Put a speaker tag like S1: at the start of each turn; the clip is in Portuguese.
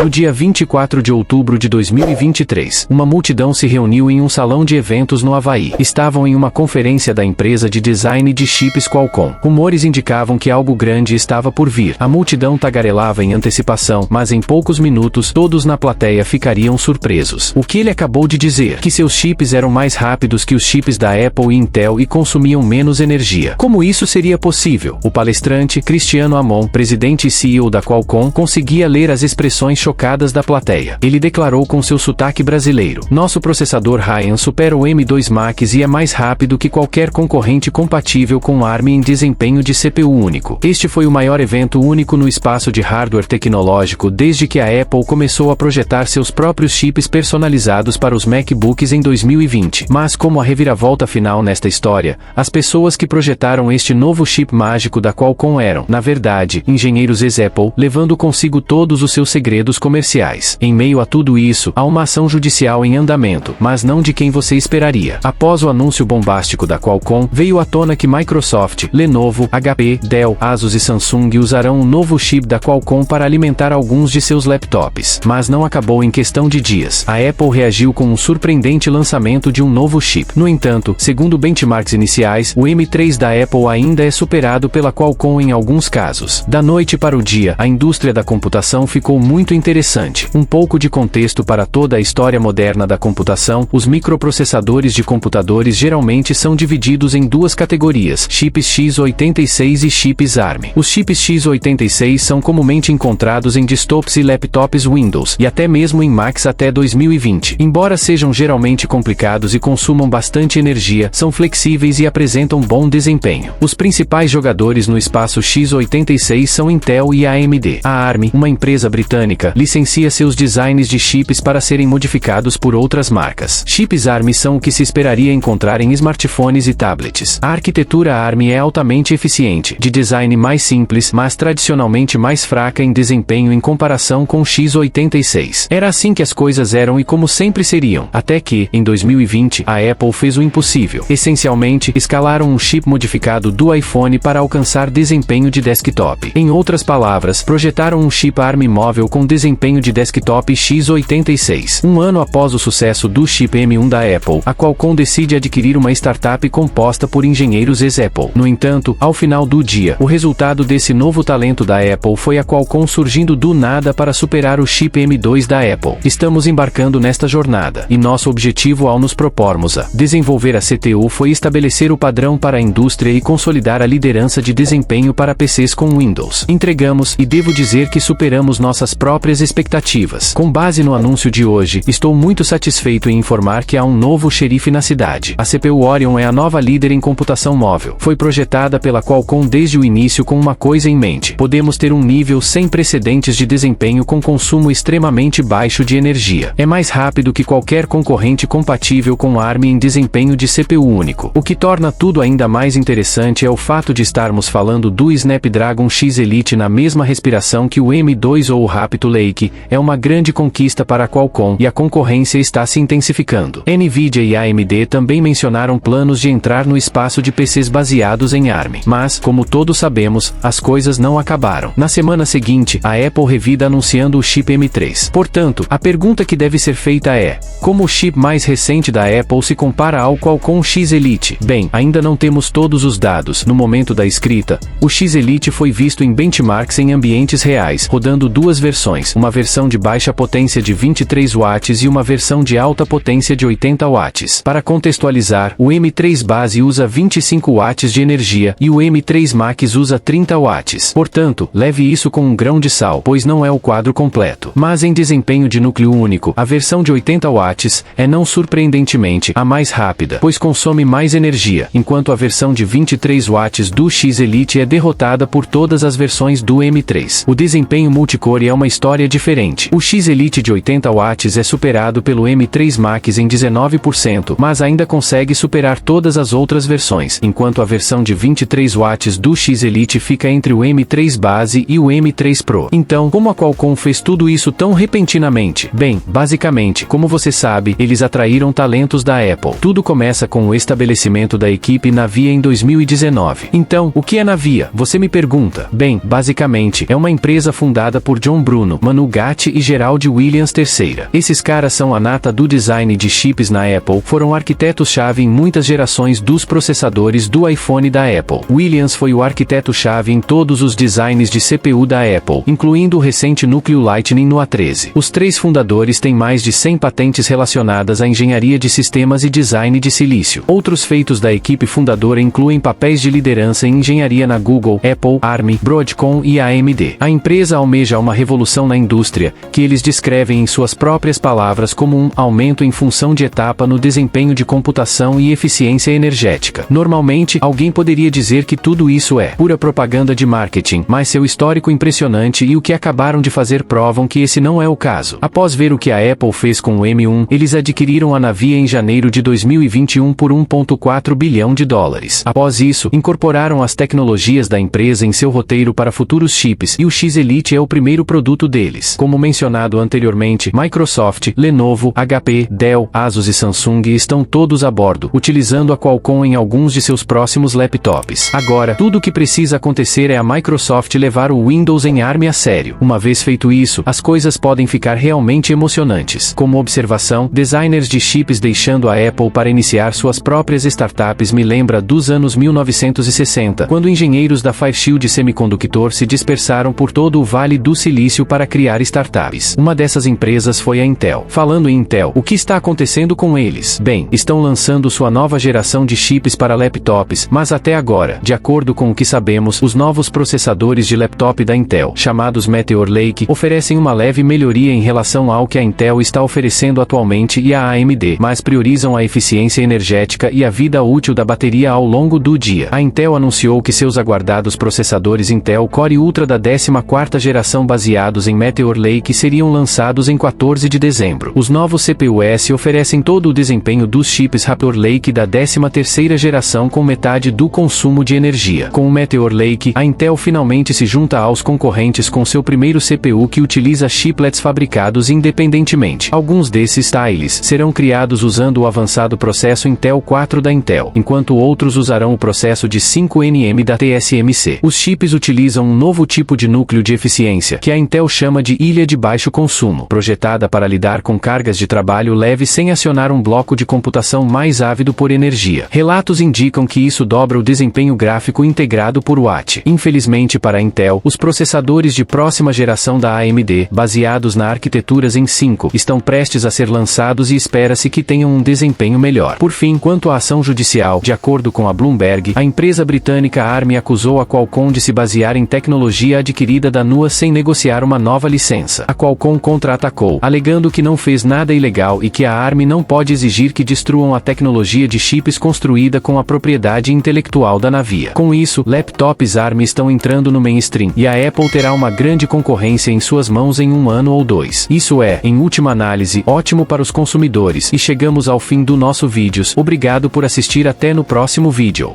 S1: No dia 24 de outubro de 2023, uma multidão se reuniu em um salão de eventos no Havaí. Estavam em uma conferência da empresa de design de chips Qualcomm. Rumores indicavam que algo grande estava por vir. A multidão tagarelava em antecipação, mas em poucos minutos, todos na plateia ficariam surpresos. O que ele acabou de dizer? Que seus chips eram mais rápidos que os chips da Apple e Intel e consumiam menos energia. Como isso seria possível? O palestrante, Cristiano Amon, presidente e CEO da Qualcomm, conseguia ler as expressões chocadas da plateia. Ele declarou com seu sotaque brasileiro: "Nosso processador Ryan supera o M2 Max e é mais rápido que qualquer concorrente compatível com ARM em desempenho de CPU único." Este foi o maior evento único no espaço de hardware tecnológico desde que a Apple começou a projetar seus próprios chips personalizados para os MacBooks em 2020. Mas como a reviravolta final nesta história, as pessoas que projetaram este novo chip mágico da Qualcomm eram, na verdade, engenheiros ex-Apple, levando consigo todos os seus segredos comerciais. Em meio a tudo isso, há uma ação judicial em andamento, mas não de quem você esperaria. Após o anúncio bombástico da Qualcomm, veio à tona que Microsoft, Lenovo, HP, Dell, Asus e Samsung usarão um novo chip da Qualcomm para alimentar alguns de seus laptops. Mas não acabou em questão de dias. A Apple reagiu com um surpreendente lançamento de um novo chip. No entanto, segundo benchmarks iniciais, o M3 da Apple ainda é superado pela Qualcomm em alguns casos. Da noite para o dia, a indústria da computação ficou muito interessante. Um pouco de contexto para toda a história moderna da computação: os microprocessadores de computadores geralmente são divididos em duas categorias: chips x86 e chips ARM. Os chips x86 são comumente encontrados em desktops e laptops Windows, e até mesmo em Macs até 2020. Embora sejam geralmente complicados e consumam bastante energia, são flexíveis e apresentam bom desempenho. Os principais jogadores no espaço x86 são Intel e AMD. A ARM, uma empresa britânica, licencia seus designs de chips para serem modificados por outras marcas. Chips ARM são o que se esperaria encontrar em smartphones e tablets. A arquitetura ARM é altamente eficiente, de design mais simples, mas tradicionalmente mais fraca em desempenho em comparação com o x86. Era assim que as coisas eram e como sempre seriam, até que, em 2020, a Apple fez o impossível. Essencialmente, escalaram um chip modificado do iPhone para alcançar desempenho de desktop. Em outras palavras, projetaram um chip ARM móvel com desempenho de desktop x86. Um ano após o sucesso do chip M1 da Apple, a Qualcomm decide adquirir uma startup composta por engenheiros ex-Apple. No entanto, ao final do dia, o resultado desse novo talento da Apple foi a Qualcomm surgindo do nada para superar o chip M2 da Apple. Estamos embarcando nesta jornada, e nosso objetivo ao nos propormos a desenvolver a CTU foi estabelecer o padrão para a indústria e consolidar a liderança de desempenho para PCs com Windows. Entregamos, e devo dizer que superamos nossas próprias expectativas. Com base no anúncio de hoje, estou muito satisfeito em informar que há um novo xerife na cidade. A CPU Orion é a nova líder em computação móvel. Foi projetada pela Qualcomm desde o início com uma coisa em mente: podemos ter um nível sem precedentes de desempenho com consumo extremamente baixo de energia. É mais rápido que qualquer concorrente compatível com ARM em desempenho de CPU único. O que torna tudo ainda mais interessante é o fato de estarmos falando do Snapdragon X Elite na mesma respiração que o M2 ou o Raptor Lake. É uma grande conquista para a Qualcomm e a concorrência está se intensificando. Nvidia e AMD também mencionaram planos de entrar no espaço de PCs baseados em ARM. Mas, como todos sabemos, as coisas não acabaram. Na semana seguinte, a Apple revida anunciando o chip M3. Portanto, a pergunta que deve ser feita é: como o chip mais recente da Apple se compara ao Qualcomm X Elite? Bem, ainda não temos todos os dados. No momento da escrita, o X Elite foi visto em benchmarks em ambientes reais, rodando duas versões, uma versão de baixa potência de 23 watts e uma versão de alta potência de 80 watts. Para contextualizar, o M3 base usa 25 watts de energia e o M3 Max usa 30 watts. Portanto, leve isso com um grão de sal, pois não é o quadro completo. Mas em desempenho de núcleo único, a versão de 80 watts é, não surpreendentemente, a mais rápida, pois consome mais energia, enquanto a versão de 23 watts do X Elite é derrotada por todas as versões do M3. O desempenho multicore é uma história diferente. O X Elite de 80 watts é superado pelo M3 Max em 19%, mas ainda consegue superar todas as outras versões, enquanto a versão de 23 watts do X Elite fica entre o M3 base e o M3 Pro. Então, como a Qualcomm fez tudo isso tão repentinamente? Bem, basicamente, como você sabe, eles atraíram talentos da Apple. Tudo começa com o estabelecimento da equipe Navia em 2019. Então, o que é Navia? Você me pergunta. Bem, basicamente, é uma empresa fundada por John Bruno, Manu Gatti e Gerald Williams III. Esses caras são a nata do design de chips na Apple, foram arquitetos-chave em muitas gerações dos processadores do iPhone da Apple. Williams foi o arquiteto-chave em todos os designs de CPU da Apple, incluindo o recente núcleo Lightning no A13. Os três fundadores têm mais de 100 patentes relacionadas à engenharia de sistemas e design de silício. Outros feitos da equipe fundadora incluem papéis de liderança em engenharia na Google, Apple, ARM, Broadcom e AMD. A empresa almeja uma revolução na indústria, que eles descrevem em suas próprias palavras como um aumento em função de etapa no desempenho de computação e eficiência energética. Normalmente, alguém poderia dizer que tudo isso é pura propaganda de marketing, mas seu histórico impressionante e o que acabaram de fazer provam que esse não é o caso. Após ver o que a Apple fez com o M1, eles adquiriram a Navia em janeiro de 2021 por 1,4 bilhão de dólares. Após isso, incorporaram as tecnologias da empresa em seu roteiro para futuros chips, e o X Elite é o primeiro produto deles. Como mencionado anteriormente, Microsoft, Lenovo, HP, Dell, Asus e Samsung estão todos a bordo, utilizando a Qualcomm em alguns de seus próximos laptops. Agora, tudo o que precisa acontecer é a Microsoft levar o Windows em ARM a sério. Uma vez feito isso, as coisas podem ficar realmente emocionantes. Como observação, designers de chips deixando a Apple para iniciar suas próprias startups me lembra dos anos 1960, quando engenheiros da Five Shield Semiconductor se dispersaram por todo o Vale do Silício para criar startups. Uma dessas empresas foi a Intel. Falando em Intel, o que está acontecendo com eles? Bem, estão lançando sua nova geração de chips para laptops, mas até agora, de acordo com o que sabemos, os novos processadores de laptop da Intel, chamados Meteor Lake, oferecem uma leve melhoria em relação ao que a Intel está oferecendo atualmente e a AMD, mas priorizam a eficiência energética e a vida útil da bateria ao longo do dia. A Intel anunciou que seus aguardados processadores Intel Core Ultra da 14ª geração baseados em Meteor Lake seriam lançados em 14 de dezembro. Os novos CPUs oferecem todo o desempenho dos chips Raptor Lake da 13ª geração com metade do consumo de energia. Com o Meteor Lake, a Intel finalmente se junta aos concorrentes com seu primeiro CPU que utiliza chiplets fabricados independentemente. Alguns desses tiles serão criados usando o avançado processo Intel 4 da Intel, enquanto outros usarão o processo de 5nm da TSMC. Os chips utilizam um novo tipo de núcleo de eficiência, que a Intel chama de ilha de baixo consumo, projetada para lidar com cargas de trabalho leve sem acionar um bloco de computação mais ávido por energia. Relatos indicam que isso dobra o desempenho gráfico integrado por watt. Infelizmente para a Intel, os processadores de próxima geração da AMD, baseados na arquitetura Zen 5, estão prestes a ser lançados e espera-se que tenham um desempenho melhor. Por fim, quanto à ação judicial, de acordo com a Bloomberg, a empresa britânica ARM acusou a Qualcomm de se basear em tecnologia adquirida da NUA sem negociar uma nova licença. A Qualcomm contra-atacou, alegando que não fez nada ilegal e que a ARM não pode exigir que destruam a tecnologia de chips construída com a propriedade intelectual da Navia. Com isso, laptops ARM estão entrando no mainstream, e a Apple terá uma grande concorrência em suas mãos em um ano ou dois. Isso é, em última análise, ótimo para os consumidores, e chegamos ao fim do nosso vídeo. Obrigado por assistir, até no próximo vídeo.